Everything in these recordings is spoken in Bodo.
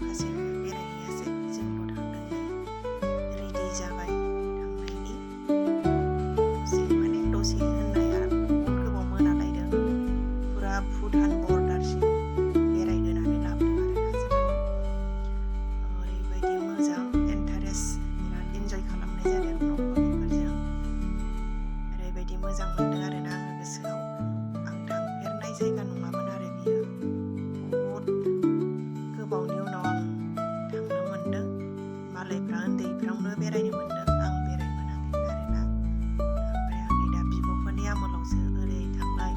माखासे बेरायहैयासै जोंल' थांदों रेडि जाबाय थांनायनि दसे होननाया बहुद गोबाव मोनालायदों फुरा भुटान बर्डारसिम बेरायनो होननानै लाबोदों आरोना जोंखौ ओरैबायदि मोजां इन्टारेस्ट बिराद इन्जय खालामनाय जादों न'खरनिफोरजों ओरैबायदि मोजां मोनदों आरोना आङो गोसोआव आं थांफेरनाय जायगा नङामोन आरो बियो बहुद गोबावनि उनाव आं थांनो मोनदों मालायफ्रा उन्दैफ्रावनो बेरायनो मोनदों आं बेरायनो मोनाखैमोन आरोना ओमफ्राय आंनि दा बिब'फोरनि आमोलावसो ओरै थांलाय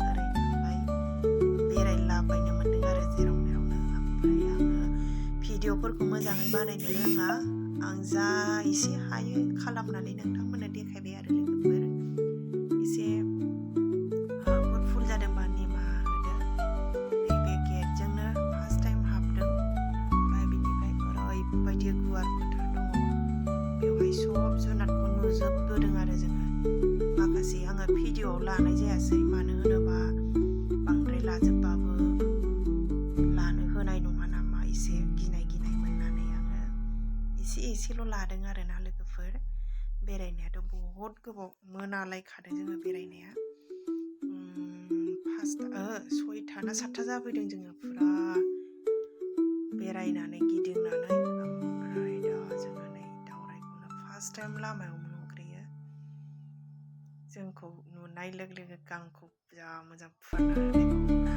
बेरायलाबायनो मोनदों आरो जेराव मेरावनो ओमफ्राय आङो भिडिअफोरखौ मोजाङै बानायनो रोङा आं जा एसे हायो खालामनानै नोंथांमोननो देखायबाय आरो लोगोफोर एसे बुहुद भुल जादोंबा निमाहा होदो नैबे गेटजोंनो फार्स्ट टाइम हाबदों ओमफ्राय बिनिफ्राय ओरैबायदि गुवार फोथार दङ बेवहाय सब जुनारखौ नुजोबबोदों आरो जोङो माखासे आङो भिडिअआव लानाय जायासै मानो होनोबा बांद्राय लाजोबबाबो लानो होनाय नङा नामा एसे गिनाय मोननानै आङो एसेल' लादों आरोना लोगोफोर बेरायनायाथ' बहुद गोबाव मोनालायखादों जोङो बेरायनाया 6टा ना 7टा जाफैदों जोङो फुरा बेरायनानै गिदिंनानै ओमफ्राय दा जोङो नै दावराइखौनो फार्स्ट टाइम लामायाव नुग्रोयो जोंखौ नुनाय लोगो लोगो गांखौ जा मोजां फुवारना होलायबावो